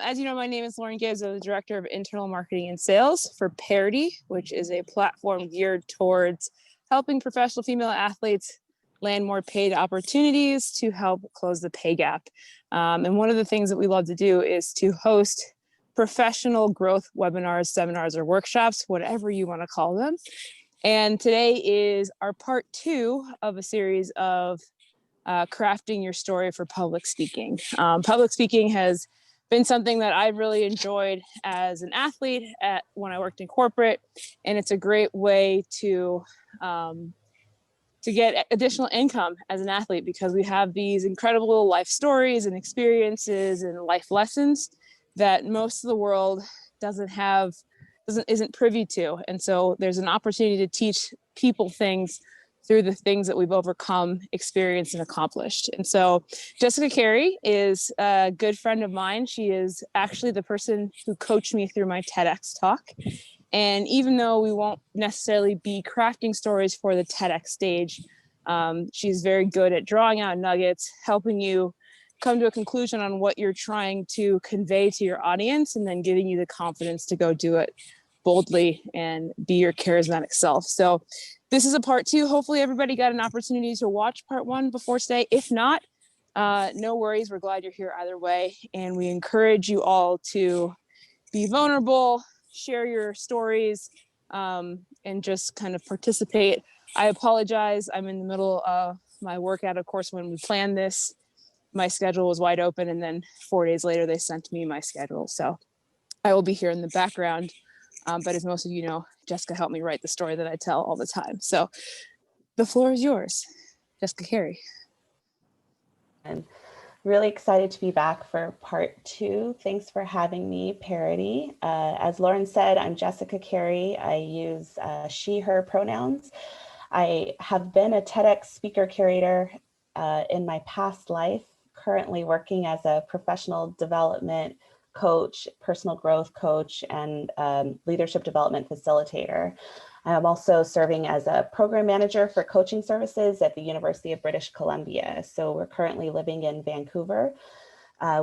As you know, my name is Lauren Gibbs. I'm the Director of Internal Marketing and Sales for Parity, which is a platform geared towards helping professional female athletes land more paid opportunities to help close the pay gap. And one of the things that we love to do is to host professional growth webinars, seminars, or workshops, whatever you want to call them. And today is our part 2 of a series of crafting your story for public speaking. Public speaking has been something that I've really enjoyed as an athlete when I worked in corporate, and it's a great way to get additional income as an athlete, because we have these incredible life stories and experiences and life lessons that most of the world isn't privy to. And so there's an opportunity to teach people things through the things that we've overcome, experienced, and accomplished. And so Jessica Carey is a good friend of mine. She is actually the person who coached me through my TEDx talk. And even though we won't necessarily be crafting stories for the TEDx stage, she's very good at drawing out nuggets, helping you come to a conclusion on what you're trying to convey to your audience, and then giving you the confidence to go do it boldly and be your charismatic self. So this is a part 2. Hopefully everybody got an opportunity to watch part 1 before today. If not, no worries. We're glad you're here either way. And we encourage you all to be vulnerable, share your stories, and just kind of participate. I apologize. I'm in the middle of my workout. Of course, when we planned this, my schedule was wide open. And then 4 days later, they sent me my schedule. So I will be here in the background. But as most of you know, Jessica helped me write the story that I tell all the time. So the floor is yours, Jessica Carey. And really excited to be back for part 2. Thanks for having me, Parity. As Lauren said, I'm Jessica Carey. I use she, her pronouns. I have been a TEDx speaker curator in my past life, currently working as a professional development coach, personal growth coach, and leadership development facilitator. I'm also serving as a program manager for coaching services at the University of British Columbia. So we're currently living in Vancouver.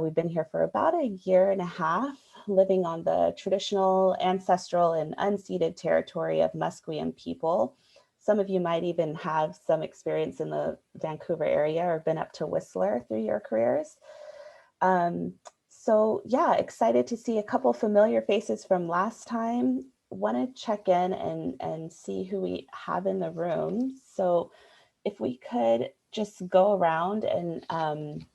We've been here for about a year and a half, living on the traditional, ancestral, and unceded territory of Musqueam people. Some of you might even have some experience in the Vancouver area or been up to Whistler through your careers. So yeah, excited to see a couple familiar faces from last time. Want to check in and see who we have in the room. So if we could just go around and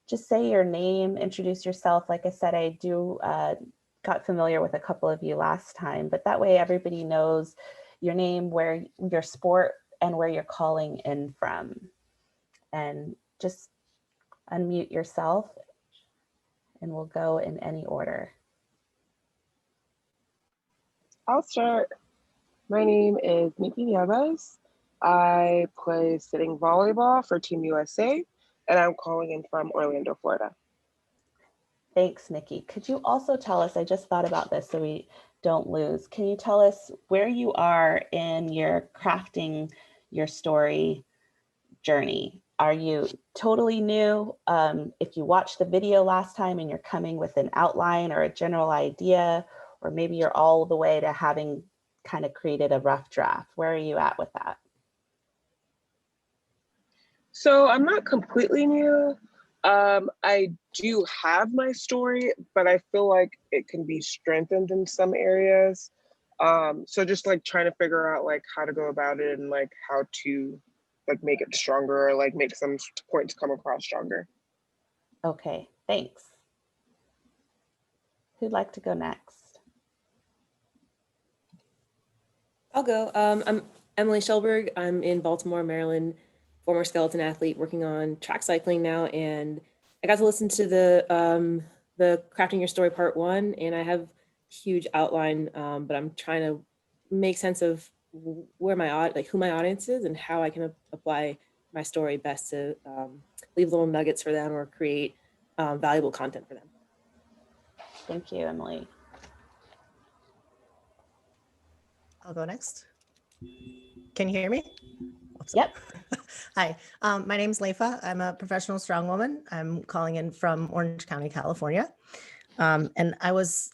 just say your name, introduce yourself. Like I said, I got familiar with a couple of you last time, but that way everybody knows your name, where your sport, and where you're calling in from. And just unmute yourself, and we'll go in any order. I'll start. My name is Nikki Nieves. I play sitting volleyball for Team USA, and I'm calling in from Orlando, Florida. Thanks, Nikki. Could you also tell us, I just thought about this so we don't lose, can you tell us where you are in your crafting your story journey? Are you totally new? If you watched the video last time and you're coming with an outline or a general idea, or maybe you're all the way to having kind of created a rough draft, where are you at with that? So I'm not completely new. I do have my story, but I feel like it can be strengthened in some areas. So just like trying to figure out like how to go about it and like how to like make it stronger, or like make some points come across stronger. Okay, thanks. Who'd like to go next? I'll go. I'm Emily Shelberg. I'm in Baltimore, Maryland, former skeleton athlete working on track cycling now. And I got to listen to the Crafting Your Story Part 1, and I have a huge outline, but I'm trying to make sense of where who my audience is and how I can apply my story best to leave little nuggets for them or create valuable content for them. Thank you, Emily. I'll go next. Can you hear me? Oops. Yep. Hi, my name's Leifa. I'm a professional strongwoman. I'm calling in from Orange County, California. And I was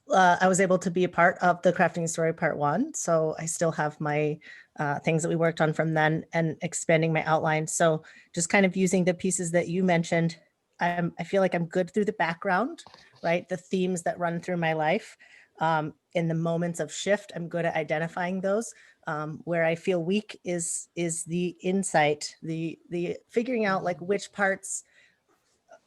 able to be a part of the Crafting Story Part 1. So I still have my things that we worked on from then and expanding my outline. So just kind of using the pieces that you mentioned, I feel like I'm good through the background, right? The themes that run through my life. In the moments of shift, I'm good at identifying those. Where I feel weak is the insight, the figuring out like which parts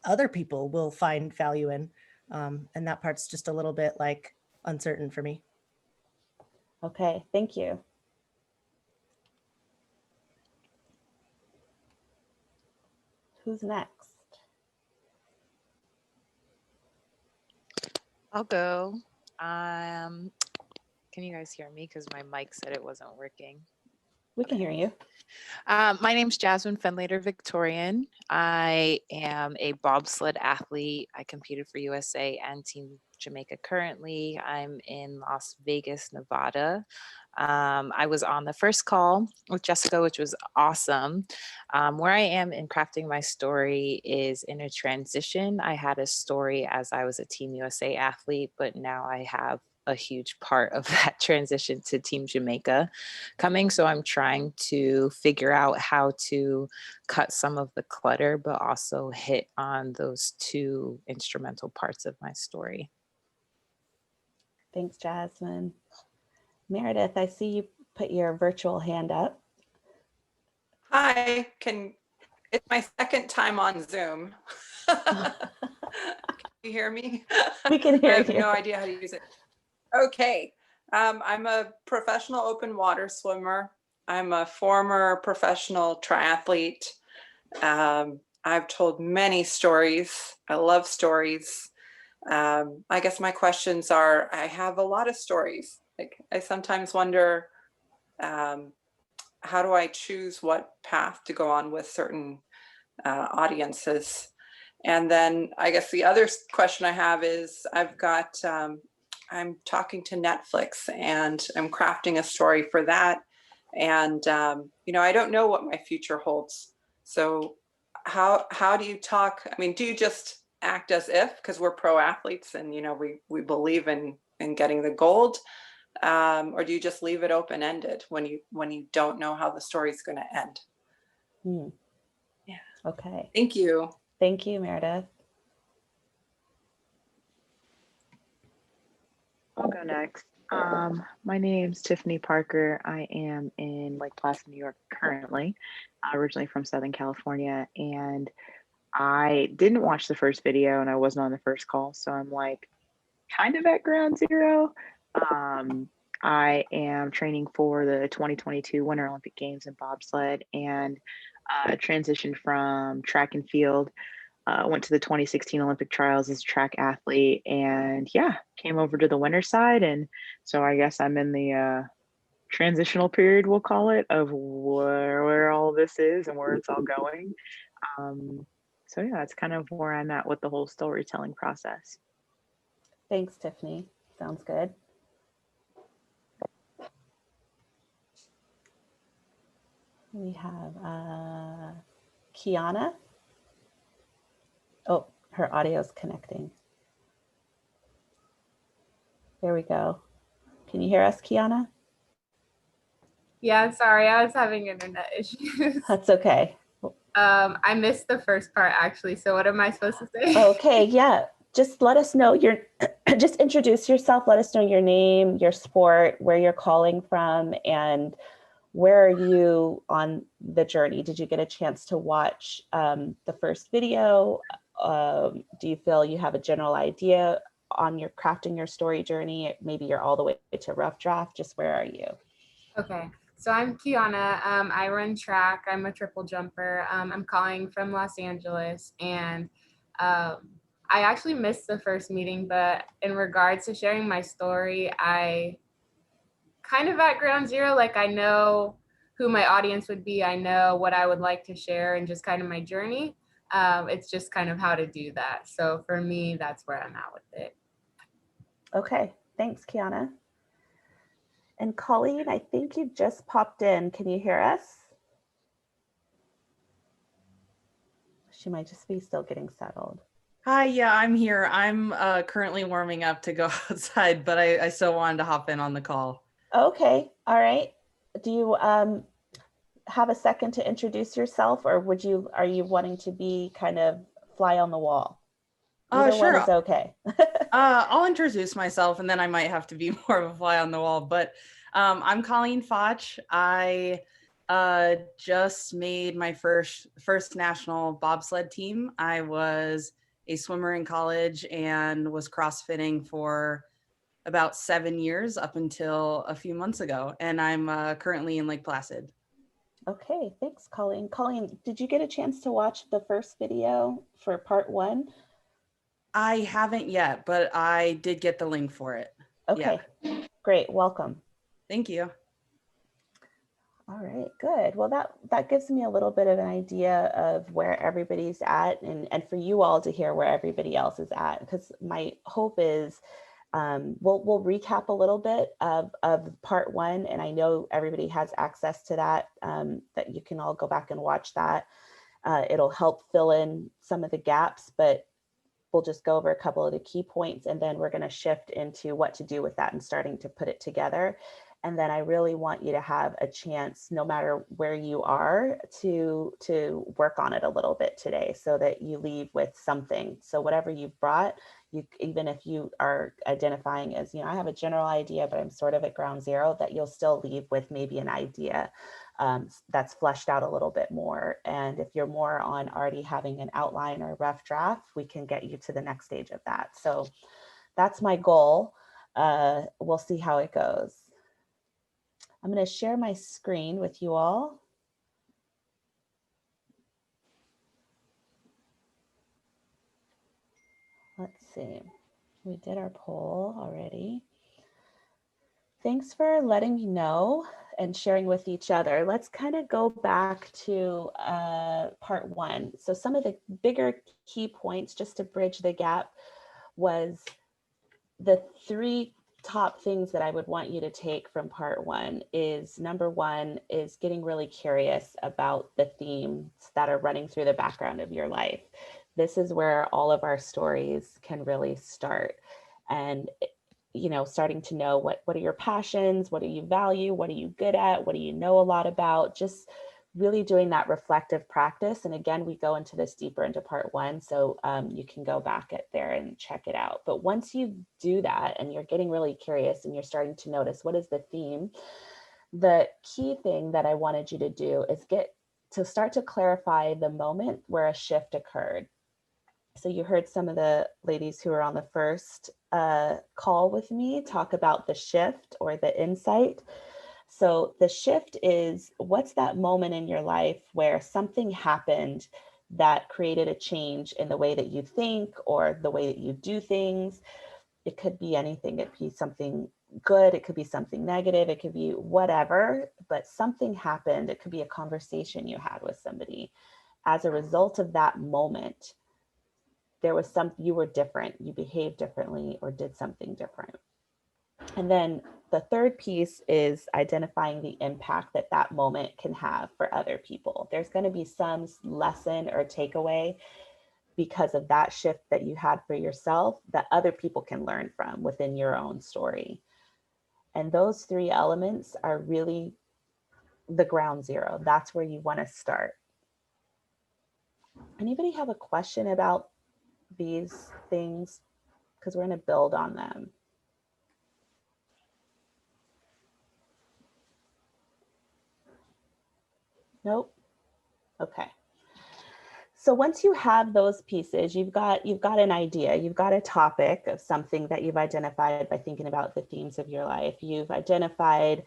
other people will find value in. And that part's just a little bit like uncertain for me. Okay, thank you. Who's next? I'll go. Can you guys hear me? Because my mic said it wasn't working. We can hear you. My name's Jasmine Fenlater Victorian. I am a bobsled athlete. I competed for USA and Team Jamaica currently. I'm in Las Vegas, Nevada. I was on the first call with Jessica, which was awesome. Where I am in crafting my story is in a transition. I had a story as I was a Team USA athlete, but now I have a huge part of that transition to Team Jamaica coming. So I'm trying to figure out how to cut some of the clutter, but also hit on those two instrumental parts of my story. Thanks, Jasmine. Meredith, I see you put your virtual hand up. Hi, it's my second time on Zoom. Can you hear me? We can hear I have you. no idea how to use it. Okay, I'm a professional open water swimmer. I'm a former professional triathlete. I've told many stories. I love stories. I guess my questions are, I have a lot of stories. Like I sometimes wonder, how do I choose what path to go on with certain audiences? And then I guess the other question I have is I'm talking to Netflix and I'm crafting a story for that. And, I don't know what my future holds. So how do you talk? I mean, do you just act as if, because we're pro athletes and, we believe in getting the gold? Or do you just leave it open-ended when you don't know how the story's going to end? Yeah. Okay. Thank you. Thank you, Meredith. I'll go next. My name's Tiffany Parker. I am in Lake Placid, New York currently, originally from Southern California. And I didn't watch the first video and I wasn't on the first call. So I'm like kind of at ground zero. I am training for the 2022 Winter Olympic Games in bobsled and transitioned from track and field. Went to the 2016 Olympic trials as a track athlete and came over to the winter side. And so I guess I'm in the transitional period, we'll call it, of where all this is and where it's all going. So that's kind of where I'm at with the whole storytelling process. Thanks, Tiffany. Sounds good. We have Kiana. Oh, her audio is connecting. There we go. Can you hear us, Kiana? Yeah, sorry, I was having internet issues. That's okay. I missed the first part actually. So what am I supposed to say? Okay, yeah. Just let us know just introduce yourself. Let us know your name, your sport, where you're calling from, and where are you on the journey? Did you get a chance to watch the first video? Do you feel you have a general idea on your crafting your story journey? Maybe you're all the way to rough draft. Just where are you? Okay, so I'm Kiana. I run track. I'm a triple jumper. I'm calling from Los Angeles, and I actually missed the first meeting, but in regards to sharing my story, I kind of at ground zero, like I know who my audience would be. I know what I would like to share and just kind of my journey. It's just kind of how to do that. So for me, that's where I'm at with it. Okay, thanks, Kiana. And Colleen, I think you just popped in. Can you hear us? She might just be still getting settled. Hi, yeah, I'm here. I'm currently warming up to go outside, but I still wanted to hop in on the call. Okay, all right. Do you have a second to introduce yourself, or are you wanting to be kind of fly on the wall? Either one Sure. is okay. I'll introduce myself and then I might have to be more of a fly on the wall, but I'm Colleen Foch. I just made my first national bobsled team. I was a swimmer in college and was CrossFitting for about 7 years up until a few months ago. And I'm currently in Lake Placid. Okay, thanks, Colleen. Colleen, did you get a chance to watch the first video for part 1? I haven't yet, but I did get the link for it. Okay, Yeah. great, welcome. Thank you. All right, good. Well, that gives me a little bit of an idea of where everybody's at, and for you all to hear where everybody else is at, because my hope is we'll recap a little bit of part 1, and I know everybody has access to that, that you can all go back and watch that. It'll help fill in some of the gaps, but we'll just go over a couple of the key points, and then we're going to shift into what to do with that and starting to put it together. And then I really want you to have a chance, no matter where you are, to work on it a little bit today so that you leave with something. So whatever you've brought, even if you are identifying as, I have a general idea, but I'm sort of at ground zero, that you'll still leave with maybe an idea that's fleshed out a little bit more. And if you're more on already having an outline or a rough draft, we can get you to the next stage of that. So that's my goal. We'll see how it goes. I'm going to share my screen with you all. Let's see. We did our poll already. Thanks for letting me know and sharing with each other. Let's kind of go back to part 1. So some of the bigger key points, just to bridge the gap, was the 3 top things that I would want you to take from part 1 is, number 1 is getting really curious about the themes that are running through the background of your life. This is where all of our stories can really start. And starting to know what are your passions, what do you value, what are you good at, what do you know a lot about, just really doing that reflective practice. And again, we go into this deeper into part 1, so you can go back at there and check it out. But once you do that and you're getting really curious and you're starting to notice what is the theme, the key thing that I wanted you to do is start to clarify the moment where a shift occurred. So you heard some of the ladies who were on the first call with me talk about the shift or the insight. So the shift is, what's that moment in your life where something happened that created a change in the way that you think or the way that you do things? It could be anything. It could be something good. It could be something negative. It could be whatever, but something happened. It could be a conversation you had with somebody. As a result of that moment, you were different, you behaved differently or did something different. And then the third piece is identifying the impact that moment can have for other people. There's going to be some lesson or takeaway because of that shift that you had for yourself that other people can learn from within your own story. And those 3 elements are really the ground zero. That's where you want to start. Anybody have a question about these things? Because we're going to build on them. Nope. Okay. So once you have those pieces, you've got an idea, you've got a topic of something that you've identified by thinking about the themes of your life. You've identified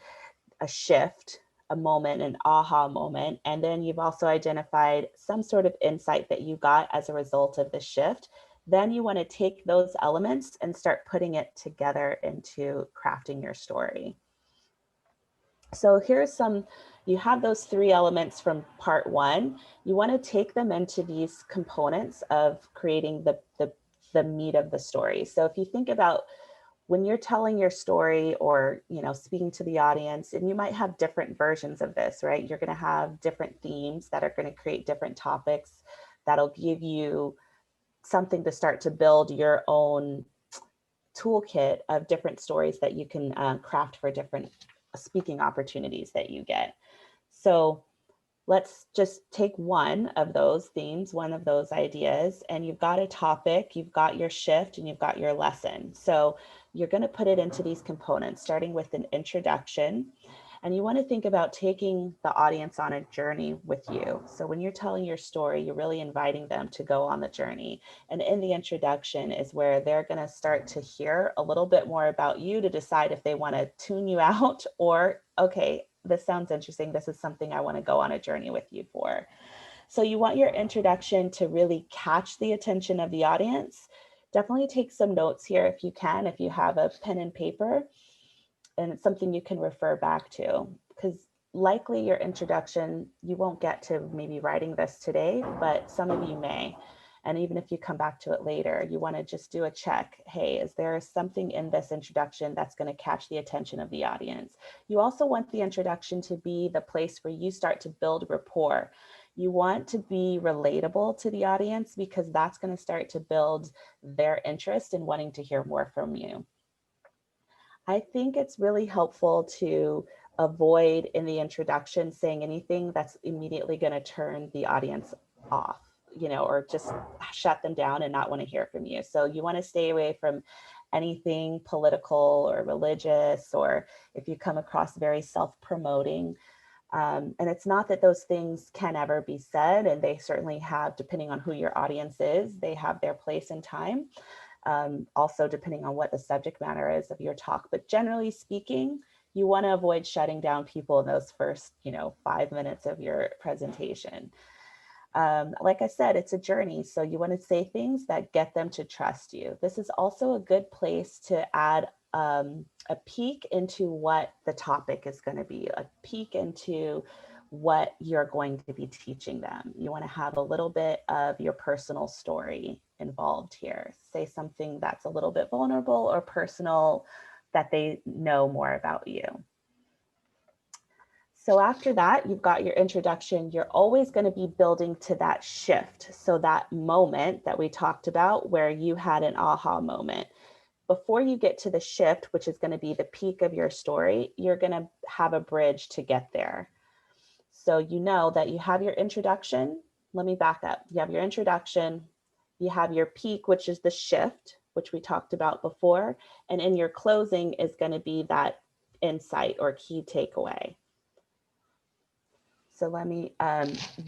a shift, a moment, an aha moment, and then you've also identified some sort of insight that you got as a result of the shift. Then you want to take those elements and start putting it together into crafting your story. So you have those 3 elements from part 1. You want to take them into these components of creating the meat of the story. So if you think about when you're telling your story or, speaking to the audience, and you might have different versions of this, right? You're going to have different themes that are going to create different topics that'll give you something to start to build your own toolkit of different stories that you can craft for different speaking opportunities that you get. So let's just take one of those themes, one of those ideas, and you've got a topic, you've got your shift, and you've got your lesson. So you're going to put it into these components, starting with an introduction. And you want to think about taking the audience on a journey with you. So when you're telling your story, you're really inviting them to go on the journey. And in the introduction is where they're going to start to hear a little bit more about you to decide if they want to tune you out or, okay, this sounds interesting. This is something I want to go on a journey with you for. So you want your introduction to really catch the attention of the audience. Definitely take some notes here if you can, if you have a pen and paper. And it's something you can refer back to, because likely your introduction, you won't get to maybe writing this today, but some of you may. And even if you come back to it later, you want to just do a check. Hey, is there something in this introduction that's going to catch the attention of the audience? You also want the introduction to be the place where you start to build rapport. You want to be relatable to the audience because that's going to start to build their interest in wanting to hear more from you. I think it's really helpful to avoid in the introduction saying anything that's immediately going to turn the audience off, you know, or just shut them down and not want to hear from you. So you want to stay away from anything political or religious, or if you come across very self-promoting. And it's not that those things can ever be said, and they certainly have, depending on who your audience is, they have their place and time. Also depending on what the subject matter is of your talk, but generally speaking, you want to avoid shutting down people in those first, 5 minutes of your presentation. Like I said, it's a journey, so you want to say things that get them to trust you. This is also a good place to add a peek into what the topic is going to be, a peek into what you're going to be teaching them. You want to have a little bit of your personal story involved here. Say something that's a little bit vulnerable or personal that they know more about you. So after that, you've got your introduction. You're always going to be building to that shift. So that moment that we talked about where you had an aha moment. Before you get to the shift, which is going to be the peak of your story, you're going to have a bridge to get there. So you know that you have your introduction. Let me back up. You have your introduction, you have your peak, which is the shift, which we talked about before. And in your closing is going to be that insight or key takeaway. So let me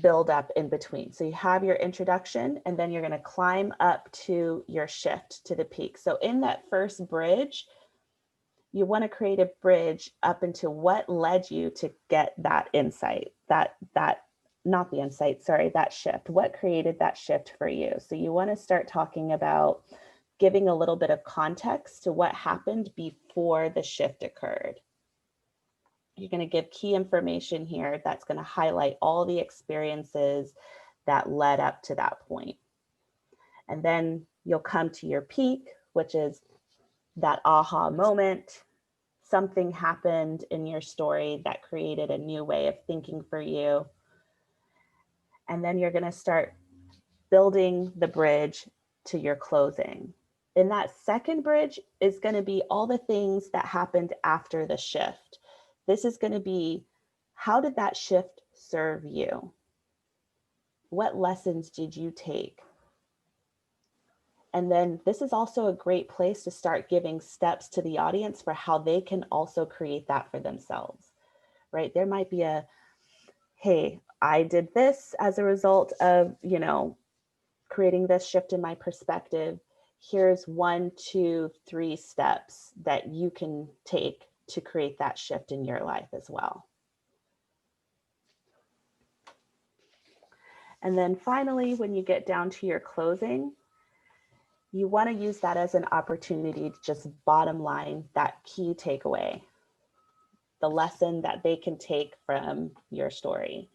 build up in between. So you have your introduction, and then you're going to climb up to your shift to the peak. So in that first bridge, you want to create a bridge up into what led you to get that insight, that shift. What created that shift for you? So you want to start talking about giving a little bit of context to what happened before the shift occurred. You're going to give key information here that's going to highlight all the experiences that led up to that point. And then you'll come to your peak, which is that aha moment. Something happened in your story that created a new way of thinking for you. And then you're going to start building the bridge to your closing. And that second bridge is going to be all the things that happened after the shift. This is going to be, how did that shift serve you? What lessons did you take? And then this is also a great place to start giving steps to the audience for how they can also create that for themselves, right? There might be a, hey, I did this as a result of, creating this shift in my perspective. Here's 1, 2, 3 steps that you can take to create that shift in your life as well. And then finally, when you get down to your closing, you want to use that as an opportunity to just bottom line that key takeaway, the lesson that they can take from your story.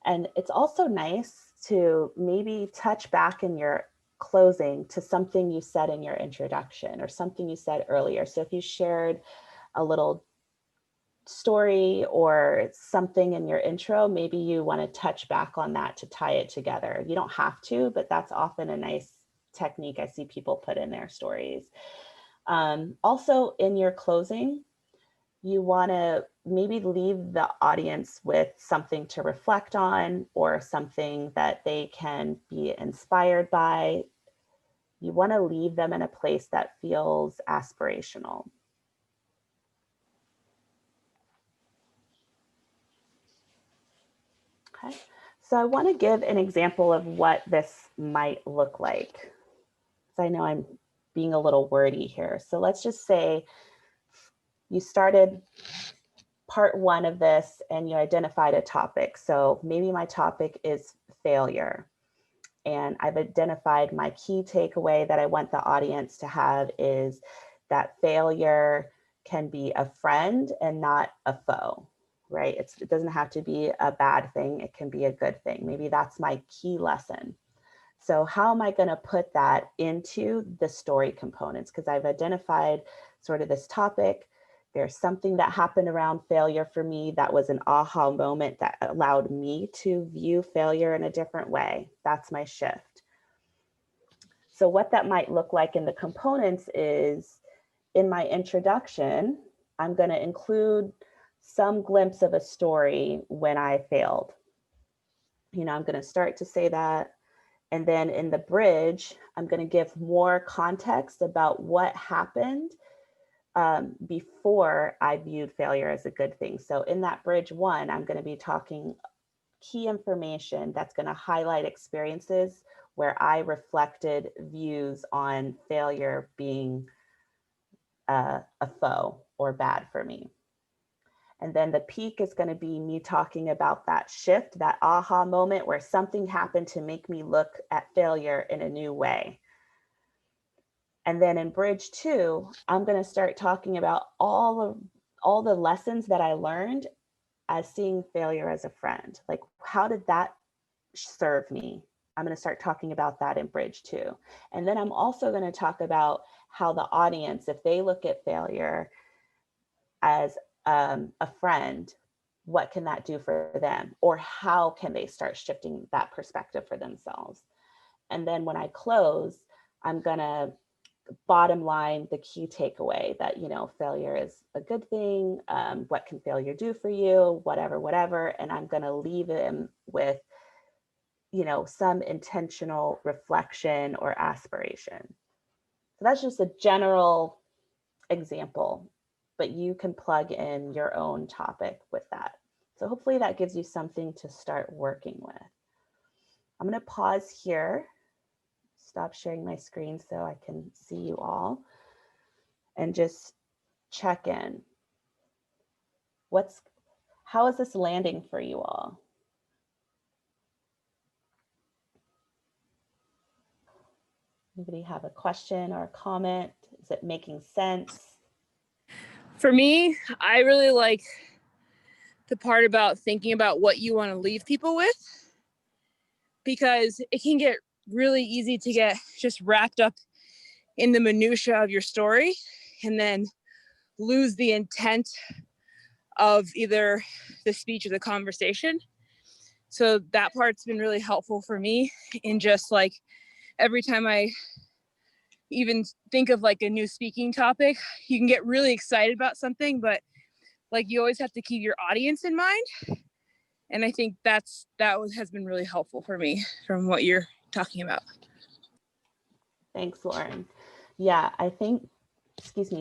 And it's also nice to maybe touch back in your closing to something you said in your introduction or something you said earlier. So if you shared a little story or something in your intro, maybe you want to touch back on that to tie it together. You don't have to, but that's often a nice technique I see people put in their stories. Also, in your closing, you want to maybe leave the audience with something to reflect on or something that they can be inspired by. You want to leave them in a place that feels aspirational. Okay, so I want to give an example of what this might look like. So I know I'm being a little wordy here. So let's just say you started part one of this and you identified a topic. So maybe my topic is failure. And I've identified my key takeaway that I want the audience to have is that failure can be a friend and not a foe, right? It doesn't have to be a bad thing. It can be a good thing. Maybe that's my key lesson. So how am I going to put that into the story components? Because I've identified sort of this topic. There's something that happened around failure for me that was an aha moment that allowed me to view failure in a different way. That's my shift. So what that might look like in the components is in my introduction, I'm going to include some glimpse of a story when I failed. You know, I'm going to start to say that. And then in the bridge, I'm going to give more context about what happened before I viewed failure as a good thing. So in that bridge one, I'm going to be talking key information that's going to highlight experiences where I reflected views on failure being a foe or bad for me. And then the peak is going to be me talking about that shift, that aha moment where something happened to make me look at failure in a new way. And then in bridge two, I'm going to start talking about all the lessons that I learned as seeing failure as a friend. Like, how did that serve me? I'm going to start talking about that in bridge two. And then I'm also going to talk about how the audience, if they look at failure as a friend, what can that do for them? Or how can they start shifting that perspective for themselves? And then when I close, I'm going to bottom line the key takeaway that, you know, failure is a good thing. What can failure do for you? Whatever. And I'm going to leave them with, you know, some intentional reflection or aspiration. So that's just a general example, but you can plug in your own topic with that. So hopefully that gives you something to start working with. I'm going to pause here, stop sharing my screen so I can see you all, and just check in. How is this landing for you all? Anybody have a question or a comment? Is it making sense? For me, I really like the part about thinking about what you want to leave people with, because it can get really easy to get just wrapped up in the minutia of your story and then lose the intent of either the speech or the conversation. So that part's been really helpful for me in just like every time I even think of like a new speaking topic, you can get really excited about something, but like you always have to keep your audience in mind. And I think that has been really helpful for me from what you're talking about. Thanks, Lauren. Yeah, I think,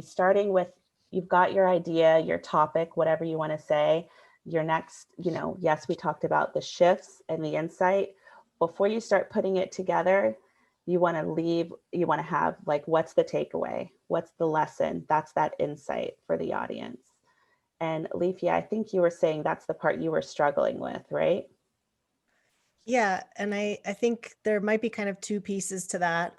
starting with, you've got your idea, your topic, whatever you want to say, your next, you know, yes, we talked about the shifts and the insight. Before you start putting it together, you want to have like, what's the takeaway? What's the lesson? That's that insight for the audience. And Leafia, I think you were saying that's the part you were struggling with, right? Yeah, and I think there might be kind of two pieces to that,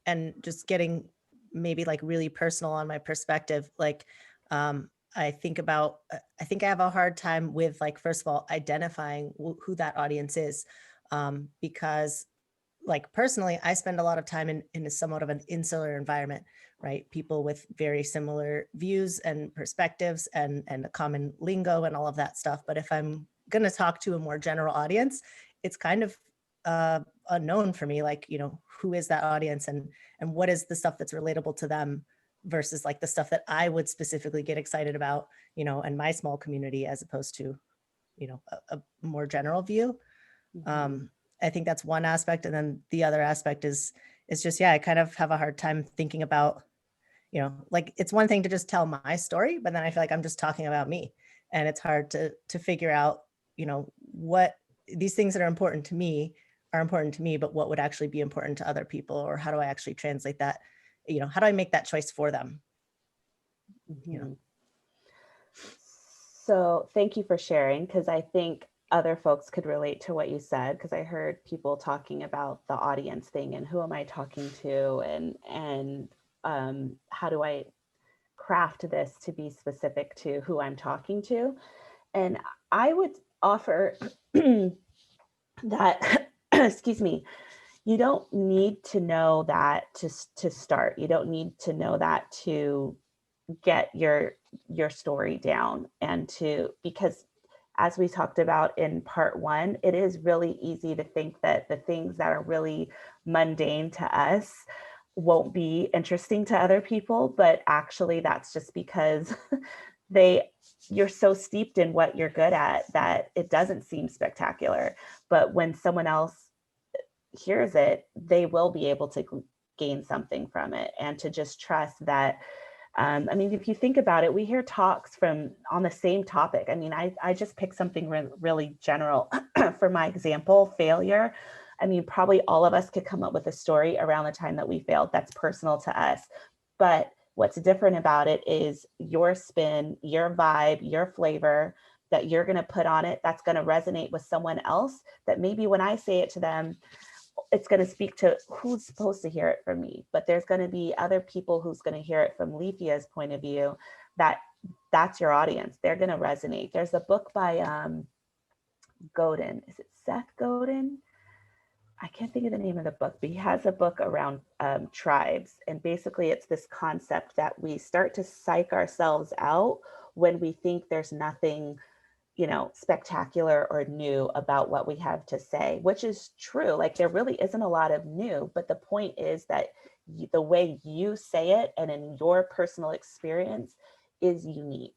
and just getting maybe like really personal on my perspective. Like, I think I have a hard time with, like, first of all, identifying who that audience is, because like personally, I spend a lot of time in a somewhat of an insular environment right? People with very similar views and perspectives and a common lingo and all of that stuff. But if I'm going to talk to a more general audience, it's kind of unknown for me, like, who is that audience and what is the stuff that's relatable to them versus like the stuff that I would specifically get excited about, in my small community, as opposed to, a more general view. I think that's one aspect. And then the other aspect is just, I kind of have a hard time thinking about, like, it's one thing to just tell my story, but then I feel like I'm just talking about me, and it's hard to figure out, what these things that are important to me, but what would actually be important to other people, or how do I actually translate that? How do I make that choice for them? So thank you for sharing, because I think other folks could relate to what you said, because I heard people talking about the audience thing and who am I talking to, and how do I craft this to be specific to who I'm talking to. And I would offer that, excuse me, you don't need to know that to start. You don't need to know that to get your story down, and because as we talked about in part 1, it is really easy to think that the things that are really mundane to us won't be interesting to other people, but actually that's just because you're so steeped in what you're good at that it doesn't seem spectacular. But when someone else hears it, they will be able to gain something from it, and to just trust that. I mean, if you think about it, we hear talks on the same topic. I mean, I just picked something really general for my example, failure. I mean, probably all of us could come up with a story around the time that we failed that's personal to us. But what's different about it is your spin, your vibe, your flavor that you're going to put on it that's going to resonate with someone else, that maybe when I say it to them, it's going to speak to who's supposed to hear it from me. But there's going to be other people who's going to hear it from Lefia's point of view, that's your audience. They're going to resonate. There's a book by Godin. Is it Seth Godin? I can't think of the name of the book, but he has a book around tribes. And basically it's this concept that we start to psych ourselves out when we think there's nothing spectacular or new about what we have to say, which is true. Like, there really isn't a lot of new, but the point is that the way you say it and in your personal experience is unique,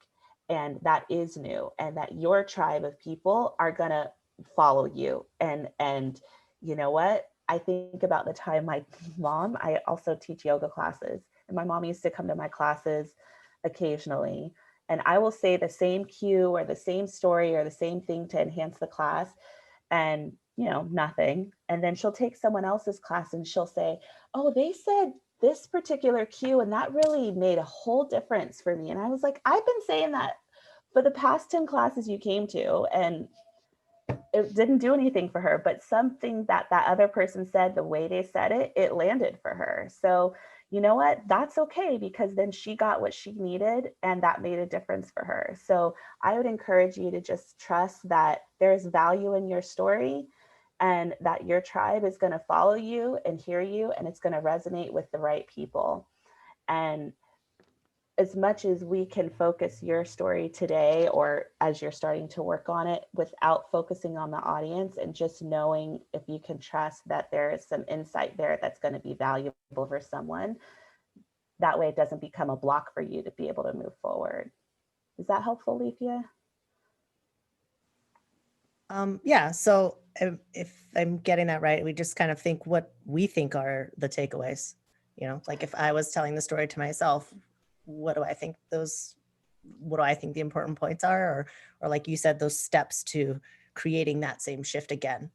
and that is new, and that your tribe of people are gonna follow you. And you know what? I think about the time my mom, I also teach yoga classes, and my mom used to come to my classes occasionally. And I will say the same cue or the same story or the same thing to enhance the class, and nothing. And then she'll take someone else's class and she'll say, oh, they said this particular cue and that really made a whole difference for me. And I was like, I've been saying that for the past 10 classes you came to, and it didn't do anything for her, but something that other person said, the way they said it, it landed for her. So you know what? That's okay, because then she got what she needed and that made a difference for her. So I would encourage you to just trust that there's value in your story, and that your tribe is going to follow you and hear you, and it's going to resonate with the right people. And as much as we can focus your story today, or as you're starting to work on it, without focusing on the audience, and just knowing if you can trust that there is some insight there that's going to be valuable for someone, that way it doesn't become a block for you to be able to move forward. Is that helpful, Lefia? Yeah, so if I'm getting that right, we just kind of think what we think are the takeaways. Like, if I was telling the story to myself, what do I think the important points are, or like you said, those steps to creating that same shift again,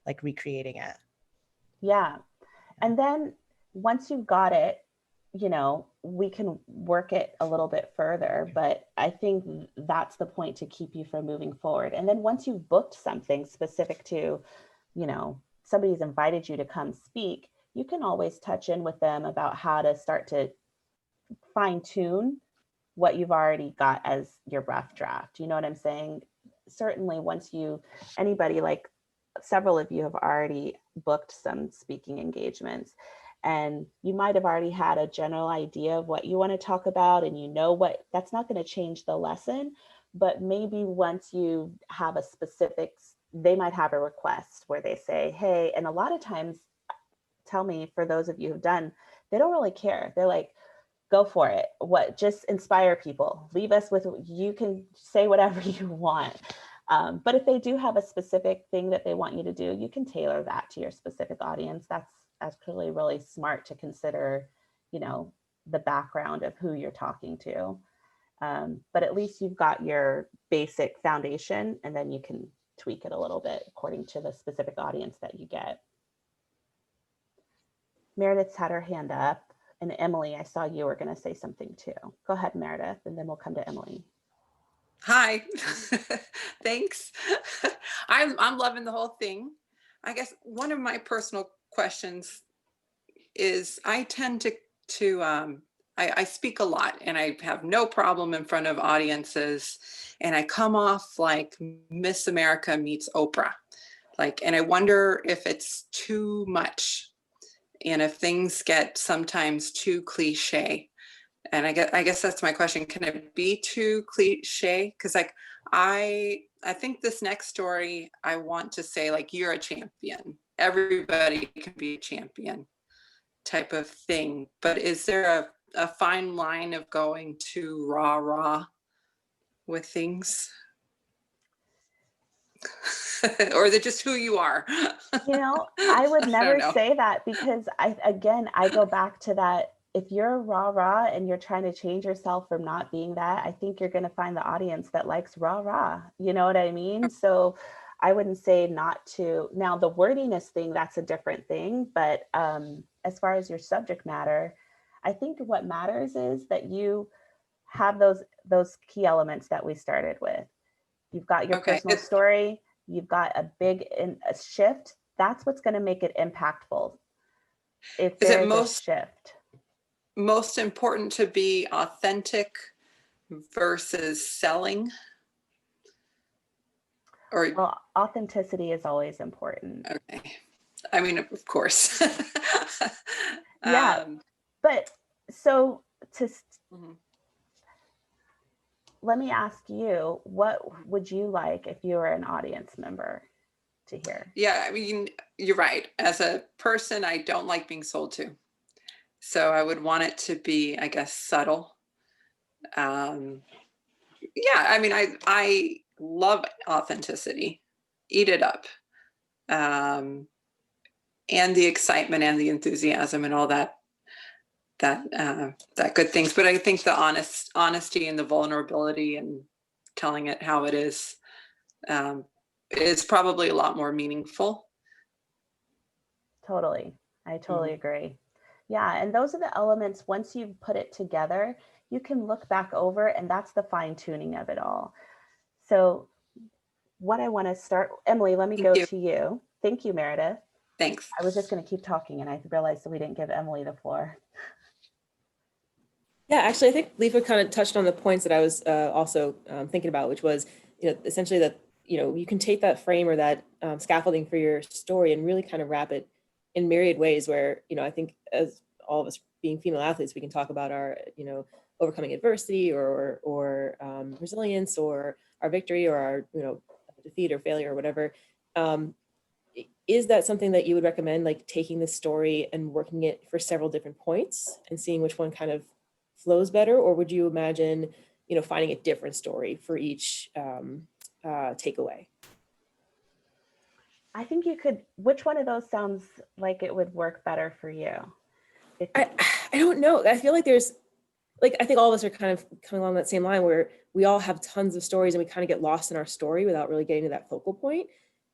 like recreating it. Yeah. And then once you've got it, we can work it a little bit further, but I think that's the point to keep you from moving forward. And then once you've booked something specific to, somebody's invited you to come speak, you can always touch in with them about how to start to fine tune what you've already got as your rough draft. You know what I'm saying? Certainly anybody, like several of you have already booked some speaking engagements. and you might have already had a general idea of what you want to talk about, and you know what, that's not going to change the lesson. But maybe once you have a specifics, they might have a request where they say, hey, and a lot of times, tell me, for those of you who've done, they don't really care. They're like, go for it. What, just inspire people. Leave us with, you can say whatever you want. But if they do have a specific thing that they want you to do, you can tailor that to your specific audience. That's actually really smart to consider, you know, the background of who you're talking to. But at least you've got your basic foundation, and then you can tweak it a little bit according to the specific audience that you get. Meredith's had her hand up, and Emily, I saw you were going to say something too. Go ahead, Meredith, and then we'll come to Emily. Hi, thanks. I'm loving the whole thing. I guess one of my personal questions is I tend to I speak a lot, and I have no problem in front of audiences, and I come off like Miss America meets Oprah. Like, and I wonder if it's too much and if things get sometimes too cliche. And I guess that's my question. Can it be too cliche? Because like I think this next story, I want to say like, you're a champion. Everybody can be a champion type of thing. But is there a fine line of going too rah with things? Or is it just who you are? You know, I would never know. say that, because I go back to that. If you're rah and you're trying to change yourself from not being that, I think you're going to find the audience that likes rah. You know what I mean? So I wouldn't say not to. Now, the wordiness thing, that's a different thing. But as far as your subject matter, I think what matters is that you have those key elements that we started with. You've got your personal story. You've got a big a shift. That's what's going to make it impactful. If there's a shift. Most important to be authentic versus selling? Or well, authenticity is always important. Okay. I mean, of course. Yeah. But so to let me ask you, what would you like if you were an audience member to hear? Yeah, I mean, you're right. As a person, I don't like being sold to. So I would want it to be, I guess, subtle. Yeah, I mean, I love authenticity. Eat it up. And the excitement and the enthusiasm and all that good things. But I think the honesty and the vulnerability and telling it how it is probably a lot more meaningful. Totally. I totally agree. Yeah. And those are the elements, once you've put it together, you can look back over, and that's the fine tuning of it all. So what I want to start, Emily, let me go to you. Thank you, Meredith. Thanks. I was just going to keep talking, and I realized that we didn't give Emily the floor. Yeah, actually, I think Leafa kind of touched on the points that I was also thinking about, which was, essentially that, you can take that frame or that scaffolding for your story and really kind of wrap it in myriad ways where, I think as all of us being female athletes, we can talk about our, overcoming adversity or resilience or our victory or our, defeat or failure or whatever. Is that something that you would recommend, like taking this story and working it for several different points and seeing which one kind of flows better? Or would you imagine, finding a different story for each takeaway? I think you could, which one of those sounds like it would work better for you? I don't know. I feel like there's, I think all of us are kind of coming along that same line where we all have tons of stories and we kind of get lost in our story without really getting to that focal point.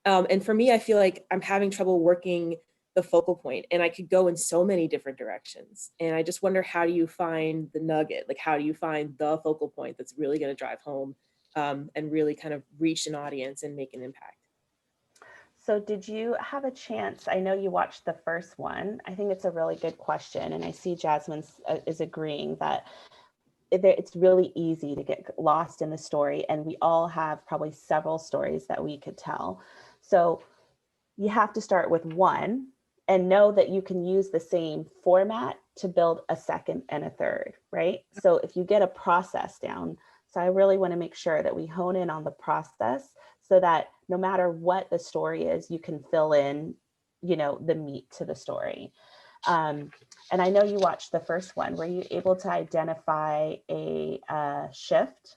And for me, I feel like I'm having trouble working the focal point, and I could go in so many different directions. And I just wonder, how do you find the nugget? Like, how do you find the focal point that's really going to drive home and really kind of reach an audience and make an impact? So did you have a chance? I know you watched the first one. I think it's a really good question. And I see Jasmine is agreeing that it's really easy to get lost in the story. And we all have probably several stories that we could tell. So you have to start with one and know that you can use the same format to build a second and a third, right? So if you get a process down, so I really want to make sure that we hone in on the process so that no matter what the story is, you can fill in, you know, the meat to the story. And I know you watched the first one. Were you able to identify a shift?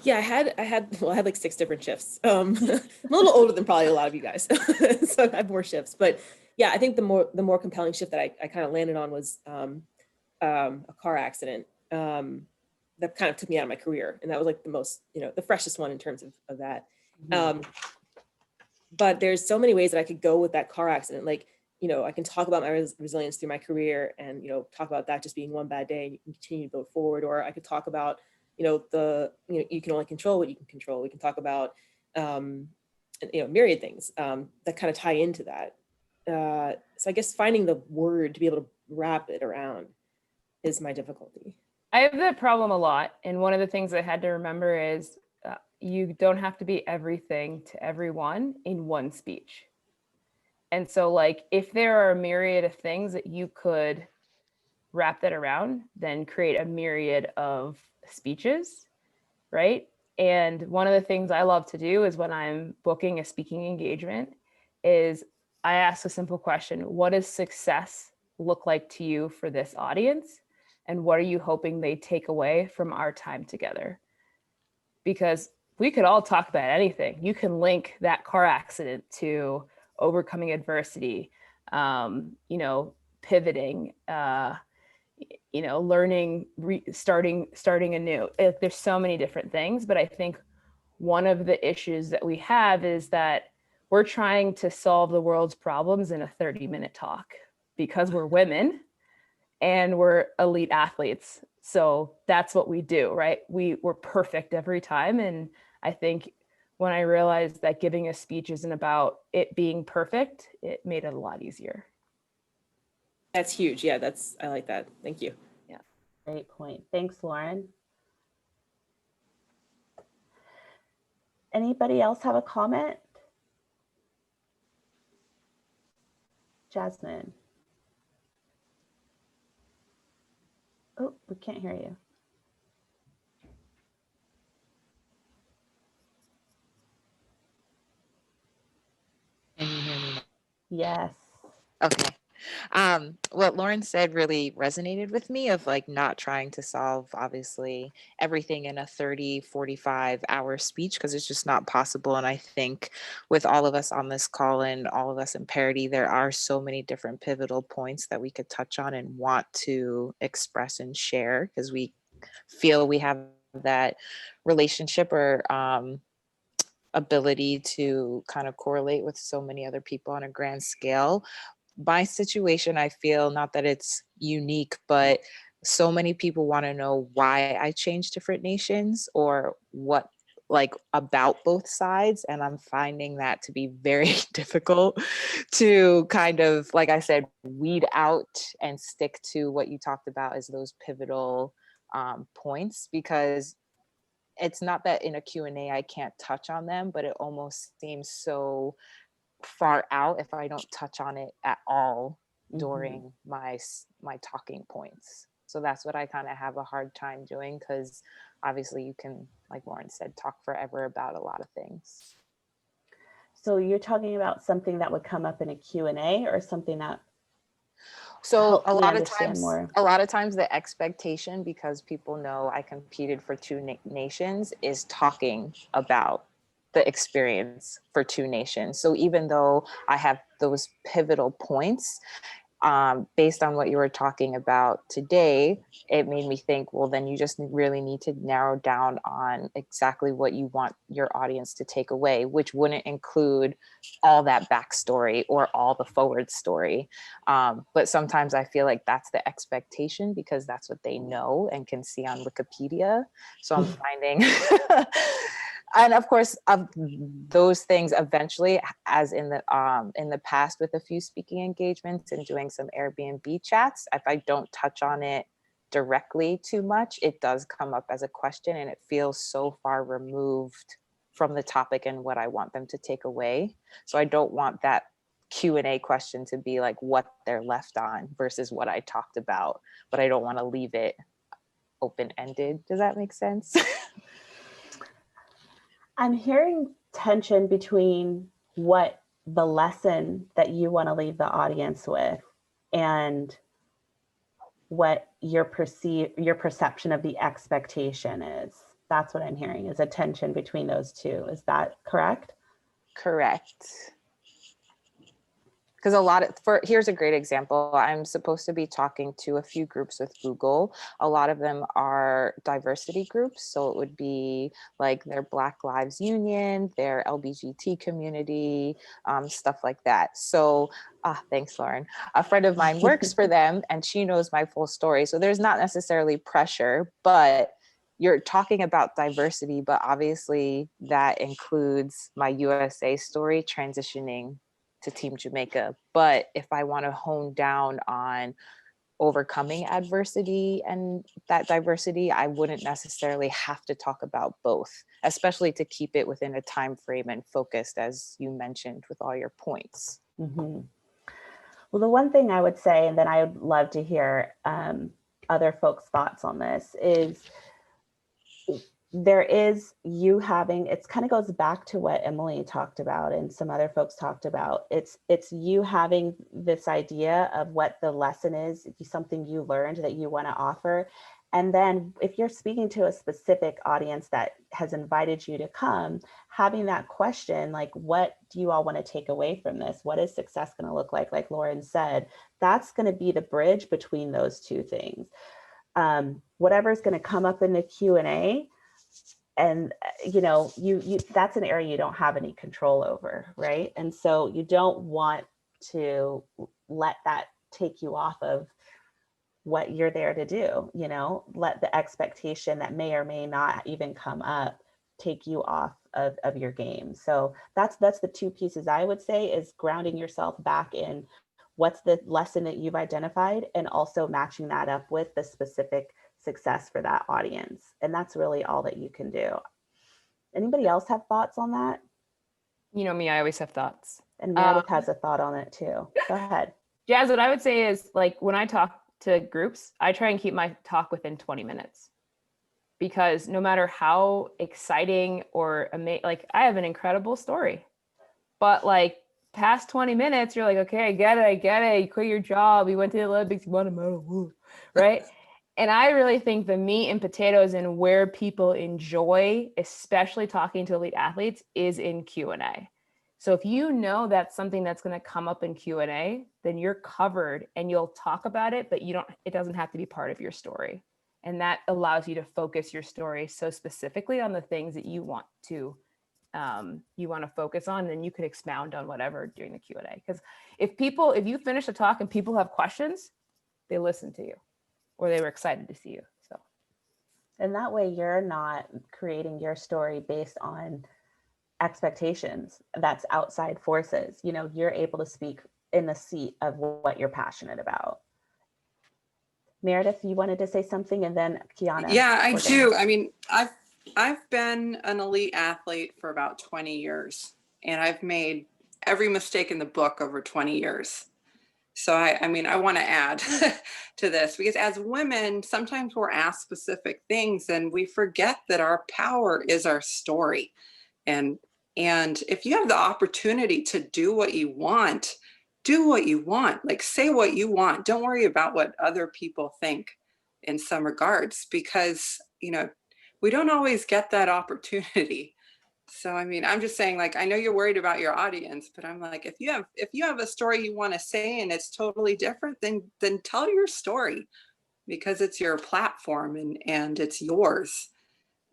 Yeah, I had like 6 different shifts. I'm a little older than probably a lot of you guys, so I have more shifts. But yeah, I think the more compelling shift that I kind of landed on was a car accident that kind of took me out of my career, and that was like the most, you know, the freshest one in terms of that. But there's so many ways that I could go with that car accident. Like, you know, I can talk about my resilience through my career, and, you know, talk about that just being one bad day and you can continue to go forward. Or I could talk about, you know, you can only control what you can control. We can talk about, you know, myriad things that kind of tie into that. So I guess finding the word to be able to wrap it around is my difficulty. I have that problem a lot. And one of the things I had to remember is you don't have to be everything to everyone in one speech. And so, like, if there are a myriad of things that you could wrap that around, then create a myriad of speeches, right? And one of the things I love to do is when I'm booking a speaking engagement is I ask a simple question: what does success look like to you for this audience? And what are you hoping they take away from our time together? Because we could all talk about anything. You can link that car accident to overcoming adversity, you know, pivoting, you know, learning, starting anew. There's so many different things, but I think one of the issues that we have is that we're trying to solve the world's problems in a 30-minute talk because we're women and we're elite athletes. So that's what we do, right? We're perfect every time. And I think when I realized that giving a speech isn't about it being perfect, it made it a lot easier. That's huge. Yeah, I like that. Thank you. Yeah. Great point. Thanks, Lauren. Anybody else have a comment? Jasmine. Oh, we can't hear you. Can you hear me? Yes. Okay. What Lauren said really resonated with me, of like not trying to solve obviously everything in a 30, 45 hour speech, because it's just not possible. And I think with all of us on this call and all of us in Parity, there are so many different pivotal points that we could touch on and want to express and share, because we feel we have that relationship or ability to kind of correlate with so many other people on a grand scale. My situation, I feel, not that it's unique, but so many people want to know why I changed different nations or what, like, about both sides. And I'm finding that to be very difficult to kind of, like I said, weed out and stick to what you talked about as those pivotal points, because it's not that in a Q&A I can't touch on them, but it almost seems so far out if I don't touch on it at all during my talking points. So that's what I kind of have a hard time doing, because obviously you can, like Lauren said, talk forever about a lot of things. So you're talking about something that would come up in a Q&A or something that So a lot of times the expectation, because people know I competed for two nations, is talking about the experience for two nations. So even though I have those pivotal points, based on what you were talking about today, it made me think, well, then you just really need to narrow down on exactly what you want your audience to take away, which wouldn't include all that backstory or all the forward story. But sometimes I feel like that's the expectation because that's what they know and can see on Wikipedia. So I'm finding... And of course, of those things, eventually, as in the past with a few speaking engagements and doing some Airbnb chats, if I don't touch on it directly too much, it does come up as a question, and it feels so far removed from the topic and what I want them to take away. So I don't want that Q&A question to be like what they're left on versus what I talked about, but I don't want to leave it open-ended. Does that make sense? I'm hearing tension between what the lesson that you want to leave the audience with and what your perception of the expectation is. That's what I'm hearing, is a tension between those two. Is that correct? Correct. Because here's a great example. I'm supposed to be talking to a few groups with Google. A lot of them are diversity groups. So it would be like their Black Lives Union, their LGBT community, stuff like that. So thanks, Lauren. A friend of mine works for them and she knows my full story. So there's not necessarily pressure, but you're talking about diversity, but obviously that includes my USA story transitioning to Team Jamaica. But if I want to hone down on overcoming adversity and that diversity, I wouldn't necessarily have to talk about both, especially to keep it within a time frame and focused, as you mentioned with all your points. Mm-hmm. Well, the one thing I would say, and then I would love to hear other folks' thoughts on this, is there is you having, it kind of goes back to what Emily talked about and some other folks talked about. It's you having this idea of what the lesson is, something you learned that you want to offer. And then if you're speaking to a specific audience that has invited you to come, having that question, like, what do you all want to take away from this? What is success going to look like Lauren said, that's going to be the bridge between those two things. Whatever's going to come up in the Q&A, and you that's an area you don't have any control over, right? And so you don't want to let that take you off of what you're there to do. Let the expectation that may or may not even come up take you off of your game. So that's the two pieces I would say, is grounding yourself back in what's the lesson that you've identified, and also matching that up with the specific success for that audience. And that's really all that you can do. Anybody else have thoughts on that? You know me, I always have thoughts. And Meredith has a thought on it too. Go ahead. Jazz, what I would say is, like, when I talk to groups, I try and keep my talk within 20 minutes. Because no matter how exciting or like, I have an incredible story, but like past 20 minutes, you're like, okay, I get it. You quit your job. You went to the Olympics, you won a medal, right? And I really think the meat and potatoes and where people enjoy, especially talking to elite athletes, is in Q&A. So if you know that's something that's going to come up in Q&A, then you're covered and you'll talk about it, but it doesn't have to be part of your story. And that allows you to focus your story so specifically on the things that you want to focus on, and then you could expound on whatever during the Q&A. Because if you finish a talk and people have questions, they listen to you, or they were excited to see you. So, and that way you're not creating your story based on expectations that's outside forces. You're able to speak in the seat of what you're passionate about. Meredith, you wanted to say something, and then Kiana. Yeah, I do. I mean, I've been an elite athlete for about 20 years, and I've made every mistake in the book over 20 years. So I mean, I want to add to this, because as women, sometimes we're asked specific things and we forget that our power is our story. And if you have the opportunity to do what you want, do what you want. Like, say what you want. Don't worry about what other people think in some regards, because, we don't always get that opportunity. So, I mean, I'm just saying, like, I know you're worried about your audience, but I'm like, if you have a story you want to say and it's totally different, then tell your story, because it's your platform and it's yours.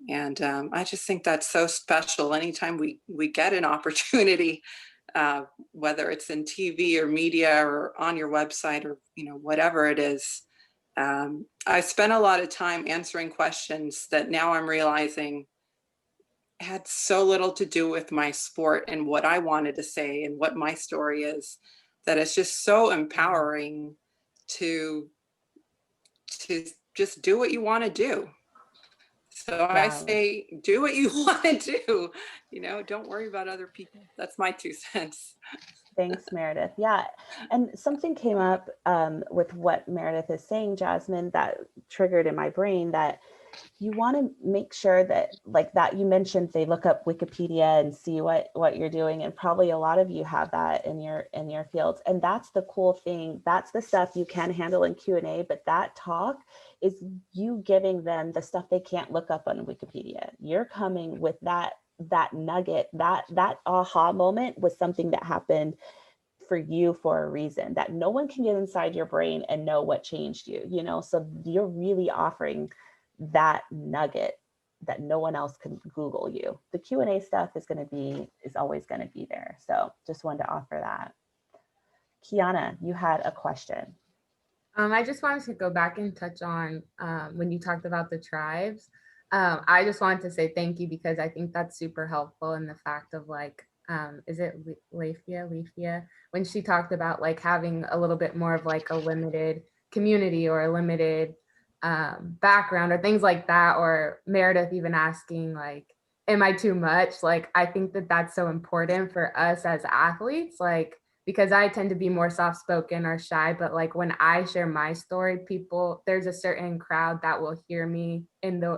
And I just think that's so special. Anytime we get an opportunity, whether it's in TV or media or on your website or, whatever it is. I spent a lot of time answering questions that now I'm realizing had so little to do with my sport and what I wanted to say and what my story is, that it's just so empowering to just do what you want to do. So I Wow. say, do what you want to do. You know, don't worry about other people. That's my 2 cents. Thanks, Meredith. Yeah. And something came up with what Meredith is saying, Jasmine, that triggered in my brain that you want to make sure that, like that you mentioned, they look up Wikipedia and see what you're doing. And probably a lot of you have that in your fields. And that's the cool thing. That's the stuff you can handle in Q&A, but that talk is you giving them the stuff they can't look up on Wikipedia. You're coming with that nugget, that aha moment was something that happened for you for a reason, that no one can get inside your brain and know what changed you, you know? So you're really offering that nugget that no one else can Google you. The Q&A stuff is always going to be there. So just wanted to offer that. Kiana, you had a question. I just wanted to go back and touch on when you talked about the tribes. I just wanted to say thank you because I think that's super helpful in the fact of like, is it Leafia? When she talked about like having a little bit more of like a limited community or a limited background or things like that, or Meredith even asking like, am I too much? Like, I think that that's so important for us as athletes, like, because I tend to be more soft-spoken or shy, but like when I share my story, there's a certain crowd that will hear me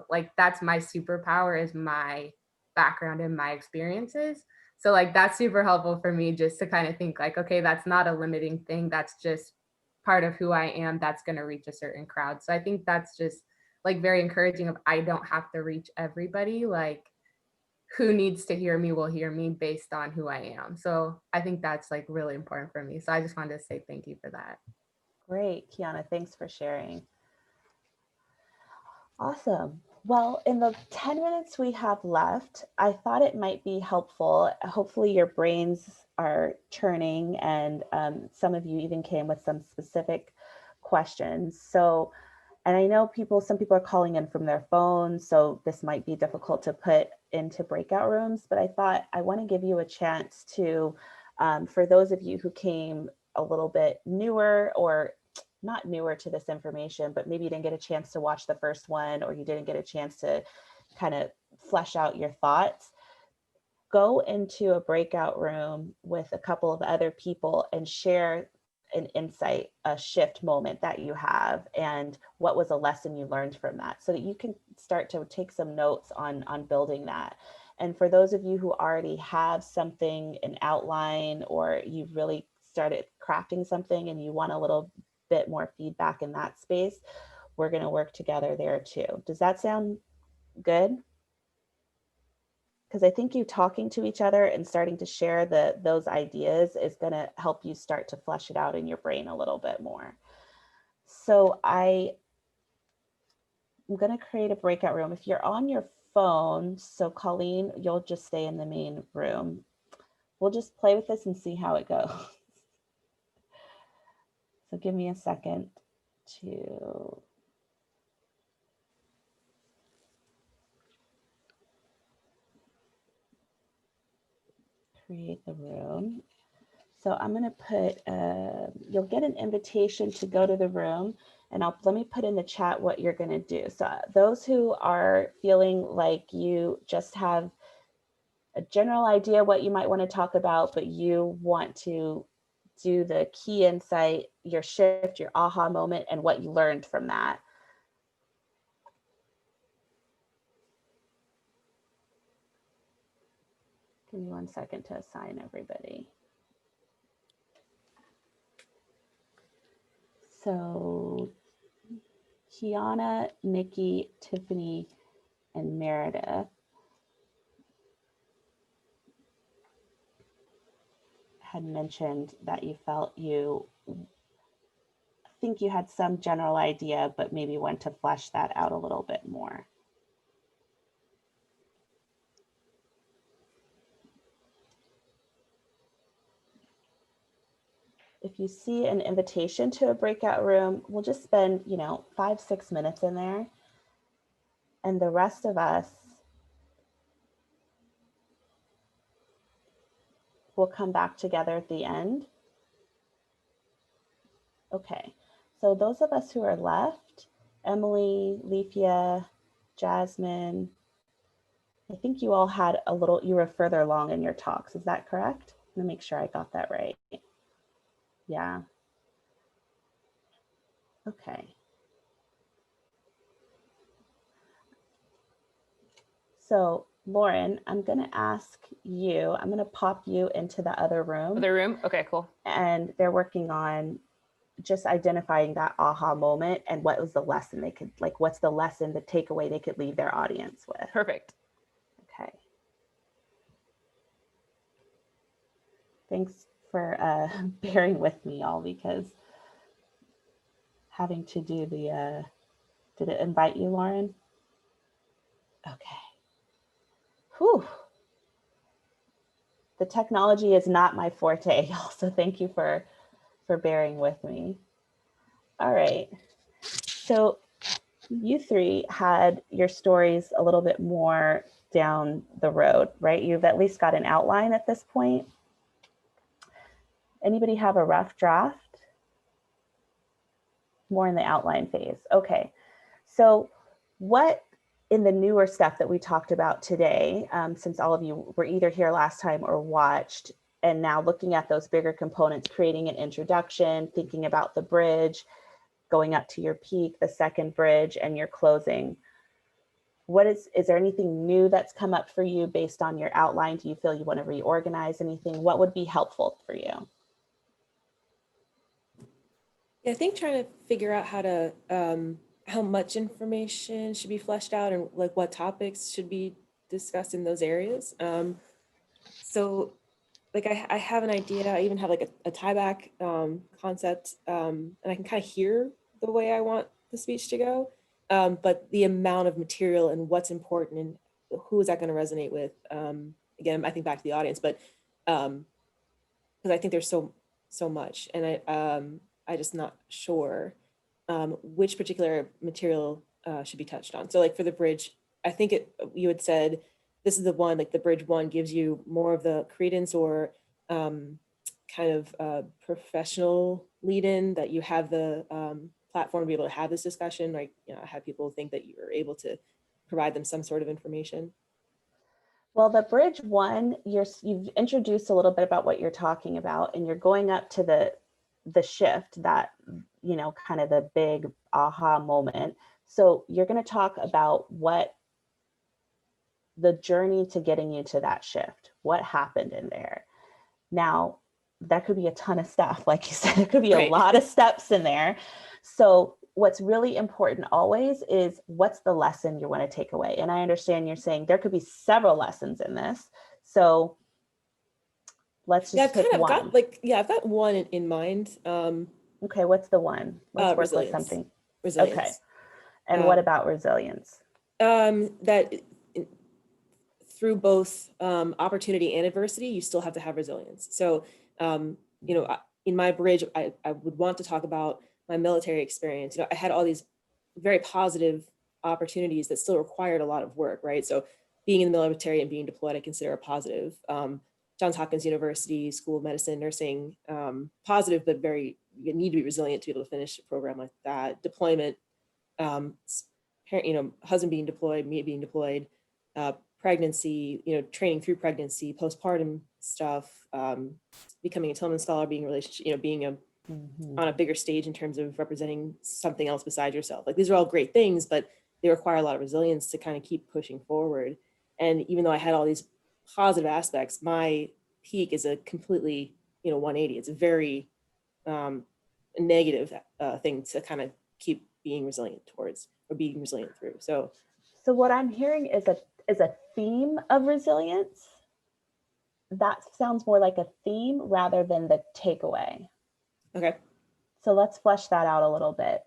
like, that's my superpower is my background and my experiences. So like, that's super helpful for me just to kind of think like, okay, that's not a limiting thing. That's just part of who I am. That's going to reach a certain crowd. So I think that's just like very encouraging of I don't have to reach everybody. Like, who needs to hear me will hear me based on who I am. So I think that's like really important for me. So I just wanted to say thank you for that. Great, Kiana, thanks for sharing. Awesome. Well, in the 10 minutes we have left, I thought it might be helpful. Hopefully your brains are churning and some of you even came with some specific questions. So, and I know some people are calling in from their phones, so this might be difficult to put into breakout rooms, but I thought I want to give you a chance to, for those of you who came a little bit newer or not newer to this information, but maybe you didn't get a chance to watch the first one or you didn't get a chance to kind of flesh out your thoughts, go into a breakout room with a couple of other people and share an insight, a shift moment that you have, and what was a lesson you learned from that, so that you can start to take some notes on building that. And for those of you who already have something, an outline, or you've really started crafting something and you want a little bit more feedback in that space, we're going to work together there too. Does that sound good? Because I think you talking to each other and starting to share those ideas is going to help you start to flesh it out in your brain a little bit more. So I'm going to create a breakout room. If you're on your phone, so Colleen, you'll just stay in the main room. We'll just play with this and see how it goes. So give me a second to create the room. So I'm going to put, you'll get an invitation to go to the room, and let me put in the chat what you're going to do. So those who are feeling like you just have a general idea what you might want to talk about, but you want to do the key insight, your shift, your aha moment, and what you learned from that. Give me 1 second to assign everybody. So Kiana, Nikki, Tiffany, and Meredith had mentioned that you felt think you had some general idea, but maybe want to flesh that out a little bit more. If you see an invitation to a breakout room, we'll just spend, 5-6 minutes in there. And the rest of us will come back together at the end. Okay, so those of us who are left, Emily, Leafia, Jasmine. I think you all had a little, you were further along in your talks. Is that correct? Let me make sure I got that right. Yeah. Okay. So Lauren, I'm going to ask you, I'm going to pop you into the other room. Other room? Okay, cool. And they're working on just identifying that aha moment and what was the lesson they could, like, what's the lesson, the takeaway they could leave their audience with. Perfect. Okay. Thanks for bearing with me all, because having to do the, did it invite you, Lauren? Okay. Whew. The technology is not my forte, y'all, so thank you for bearing with me. All right. So you three had your stories a little bit more down the road, right? You've at least got an outline at this point. Anybody have a rough draft? More in the outline phase. Okay. So what in the newer stuff that we talked about today, since all of you were either here last time or watched, and now looking at those bigger components, creating an introduction, thinking about the bridge, going up to your peak, the second bridge, and your closing. What is there anything new that's come up for you based on your outline? Do you feel you want to reorganize anything? What would be helpful for you? Yeah, I think trying to figure out how to how much information should be fleshed out and like what topics should be discussed in those areas. So like I have an idea, I even have like a tieback concept, and I can kind of hear the way I want the speech to go. But the amount of material and what's important and who is that going to resonate with? Again, I think back to the audience, but because I think there's so much, and I just not sure which particular material should be touched on. So like for the bridge, I think you had said this is the one, like the bridge one gives you more of the credence or kind of professional lead in, that you have the platform to be able to have this discussion, like, you know, have people think that you're able to provide them some sort of information. Well, the bridge one, you've introduced a little bit about what you're talking about, and you're going up to the shift, that, you know, kind of the big aha moment. So you're going to talk about what the journey to getting you to that shift, what happened in there. Now, that could be a ton of stuff. Like you said, there could be a lot of steps in there. So what's really important always is what's the lesson you want to take away. And I understand you're saying there could be several lessons in this. So let's just pick one. I've got one in mind. Okay, what's the one? Let's work with something. Resilience. Okay. And what about resilience? That through both opportunity and adversity, you still have to have resilience. So, you know, in my bridge, I would want to talk about my military experience. You know, I had all these very positive opportunities that still required a lot of work, right? So being in the military and being deployed, I consider a positive. Johns Hopkins University, School of Medicine, Nursing, positive, but you need to be resilient to be able to finish a program like that. Deployment, you know, husband being deployed, me being deployed, pregnancy, you know, training through pregnancy, postpartum stuff, becoming a Tillman Scholar, being relationship, you know, being on a bigger stage in terms of representing something else besides yourself. Like, these are all great things, but they require a lot of resilience to kind of keep pushing forward. And even though I had all these positive aspects, my peak is a completely, you know, 180. It's a very negative thing to kind of keep being resilient towards, or being resilient through. So what I'm hearing is a theme of resilience. That sounds more like a theme rather than the takeaway. Okay. So let's flesh that out a little bit.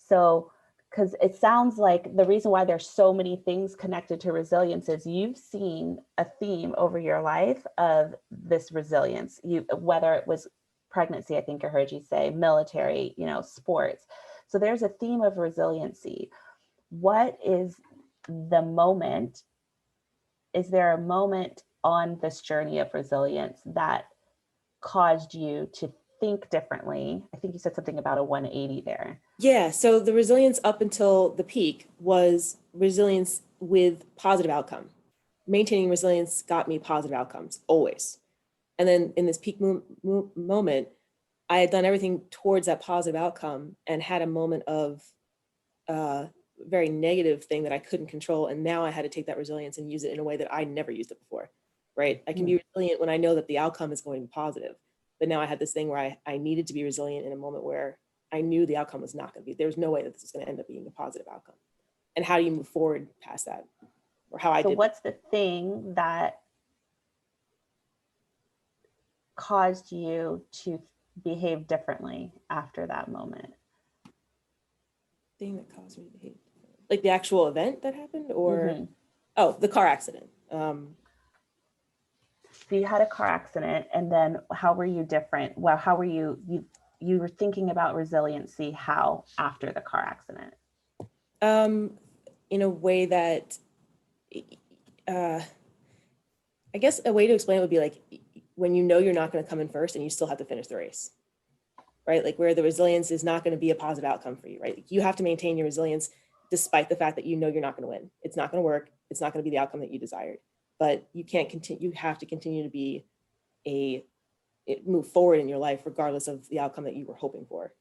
So, because it sounds like the reason why there's so many things connected to resilience is you've seen a theme over your life of this resilience. Whether it was pregnancy, I think I heard you say, military, you know, sports. So there's a theme of resiliency. What is the moment? Is there a moment on this journey of resilience that caused you to think differently? I think you said something about a 180 there. Yeah, so the resilience up until the peak was resilience with positive outcome. Maintaining resilience got me positive outcomes always. And then in this peak moment, I had done everything towards that positive outcome and had a moment of very negative thing that I couldn't control. And now I had to take that resilience and use it in a way that I never used it before, right? I can be resilient when I know that the outcome is going to be positive. But now I had this thing where I needed to be resilient in a moment where I knew the outcome was not going to be, there was no way that this was going to end up being a positive outcome. And how do you move forward past that? Or how I So did. what's the thing that caused you to behave differently after that moment? Thing that caused me to behave differently? Like the actual event that happened, or Mhm. oh, the car accident. So you had a car accident, and then how were you different? Well, how were you were thinking about resiliency, how after the car accident? In a way that, I guess a way to explain it would be like when you know you're not going to come in first and you still have to finish the race, right? Like where the resilience is not going to be a positive outcome for you, right? You have to maintain your resilience despite the fact that you know you're not going to win. It's not going to work. It's not going to be the outcome that you desired, but you can't continue. You have to continue to be move forward in your life regardless of the outcome that you were hoping for.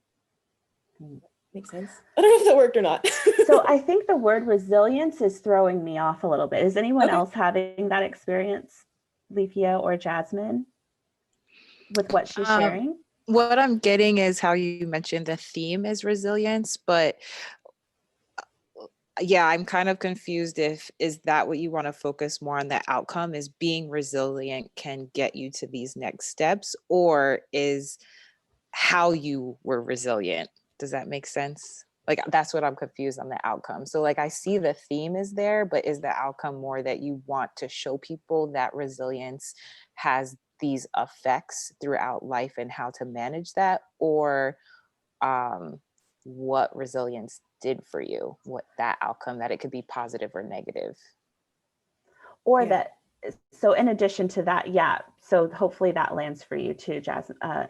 Makes sense? I don't know if that worked or not. So I think the word resilience is throwing me off a little bit. Is anyone else having that experience, Leafia or Jasmine, with what she's sharing? What I'm getting is how you mentioned the theme is resilience, but yeah, I'm kind of confused if is that what you want to focus more on, the outcome is being resilient can get you to these next steps, or is how you were resilient? Does that make sense? Like that's what I'm confused on, the outcome. So like I see the theme is there, but is the outcome more that you want to show people that resilience has these effects throughout life and how to manage that, or what resilience did for you, what that outcome, that it could be positive or negative? Or Yeah. that, so in addition to that, yeah, so hopefully that lands for you too,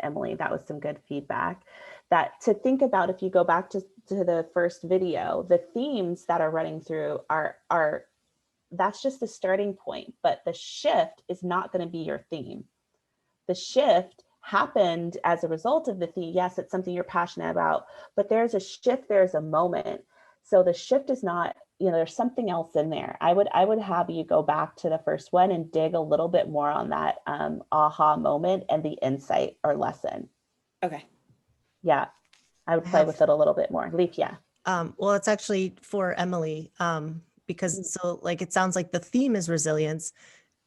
Emily. That was some good feedback. That to think about, if you go back to the first video, the themes that are running through are that's just the starting point, but the shift is not going to be your theme. The shift happened as a result of the theme. Yes, it's something you're passionate about, but there's a shift, there's a moment. So the shift is not, there's something else in there. I would have you go back to the first one and dig a little bit more on that aha moment and the insight or lesson. Okay. Yeah, I would play with it a little bit more. Leaf, yeah. Well, it's actually for Emily, because so like it sounds like the theme is resilience,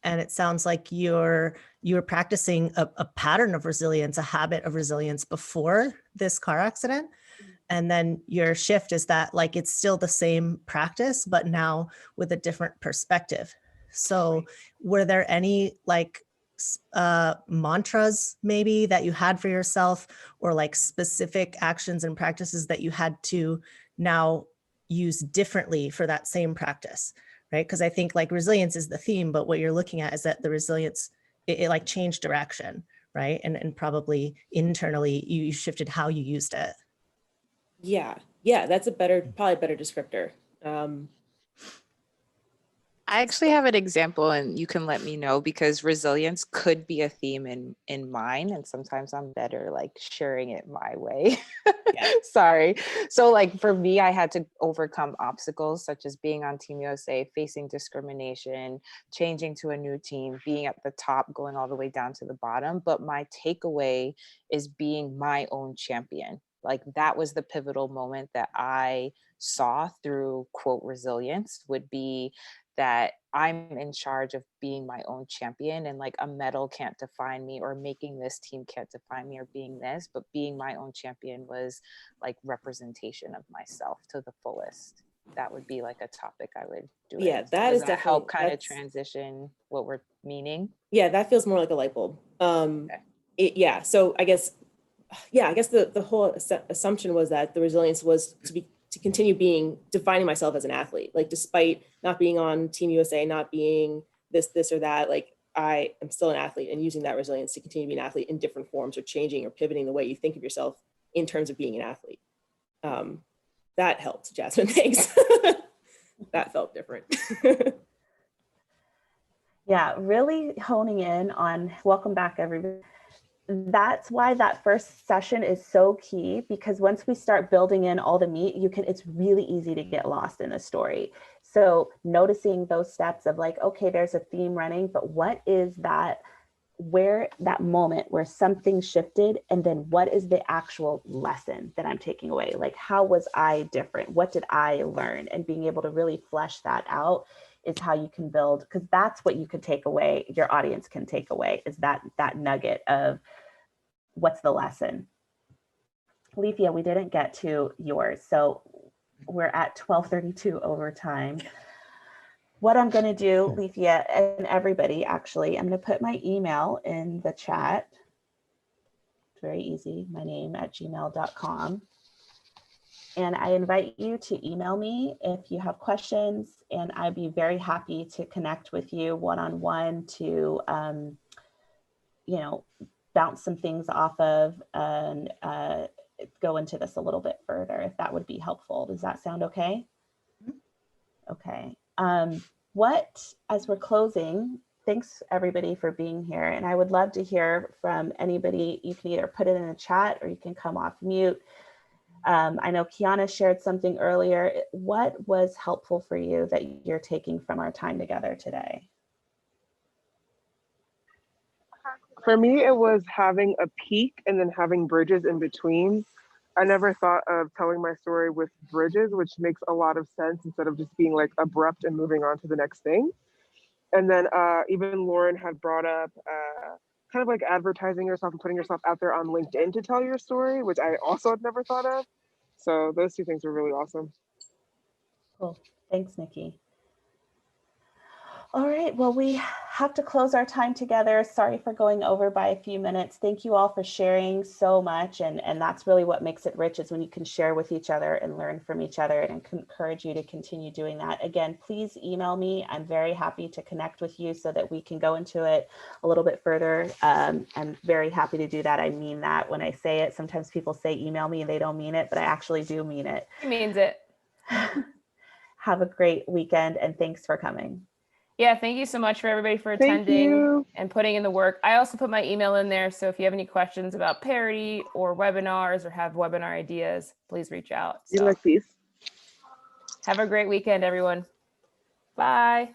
and it sounds like you're practicing a pattern of resilience, a habit of resilience before this car accident. And then your shift is that like it's still the same practice, but now with a different perspective. So were there any like mantras maybe that you had for yourself, or like specific actions and practices that you had to now use differently for that same practice, right? Because I think like resilience is the theme, but what you're looking at is that the resilience, it like changed direction, right? And probably internally you shifted how you used it. Yeah, that's probably a better descriptor. I actually have an example, and you can let me know, because resilience could be a theme in mine, and sometimes I'm better like sharing it my way. Sorry. So like for me, I had to overcome obstacles such as being on Team USA, facing discrimination, changing to a new team, being at the top, going all the way down to the bottom. But my takeaway is being my own champion. Like that was the pivotal moment that I saw through quote resilience, would be that I'm in charge of being my own champion, and like a medal can't define me, or making this team can't define me, or being this, but being my own champion was like representation of myself to the fullest. That would be like a topic I would do. Yeah, that is definitely help kind of that's- transition what we're meaning. Yeah, that feels more like a light bulb. Yeah, so I guess the whole assumption was that the resilience was to continue defining myself as an athlete, like despite not being on Team USA, not being this or that, like I am still an athlete and using that resilience to continue to be an athlete in different forms or changing or pivoting the way you think of yourself in terms of being an athlete. That helped, Jasmine, thanks. That felt different. Yeah, really honing in on, welcome back everybody. That's why that first session is so key, because once we start building in all the meat, it's really easy to get lost in the story. So noticing those steps of like, okay, there's a theme running, but what is that, where that moment where something shifted, and then what is the actual lesson that I'm taking away? Like, how was I different? What did I learn? And being able to really flesh that out is how you can build, because that's what you could take away, your audience can take away, is that nugget of what's the lesson. Leafia, we didn't get to yours, so we're at 12:32 overtime. What I'm going to do, Leafia, and everybody, actually, I'm going to put my email in the chat. It's very easy, my name @gmail.com. And I invite you to email me if you have questions, and I'd be very happy to connect with you one-on-one to, bounce some things off of and go into this a little bit further, if that would be helpful. Does that sound okay? Okay. As we're closing, thanks everybody for being here. And I would love to hear from anybody. You can either put it in the chat or you can come off mute. I know Kiana shared something earlier. What was helpful for you that you're taking from our time together today? For me, it was having a peak and then having bridges in between. I never thought of telling my story with bridges, which makes a lot of sense instead of just being like abrupt and moving on to the next thing. And then even Lauren had brought up kind of like advertising yourself and putting yourself out there on LinkedIn to tell your story, which I also had never thought of. So those two things were really awesome. Cool. Thanks, Nikki. All right, well, we have to close our time together. Sorry for going over by a few minutes. Thank you all for sharing so much. And that's really what makes it rich, is when you can share with each other and learn from each other, and encourage you to continue doing that. Again, please email me. I'm very happy to connect with you so that we can go into it a little bit further. I'm very happy to do that. I mean that when I say it. Sometimes people say email me and they don't mean it, but I actually do mean it. He means it. Have a great weekend, and thanks for coming. Yeah, thank you so much for everybody for attending and putting in the work. I also put my email in there, so if you have any questions about Parity or webinars or have webinar ideas, please reach out. You like these? Have a great weekend, everyone. Bye.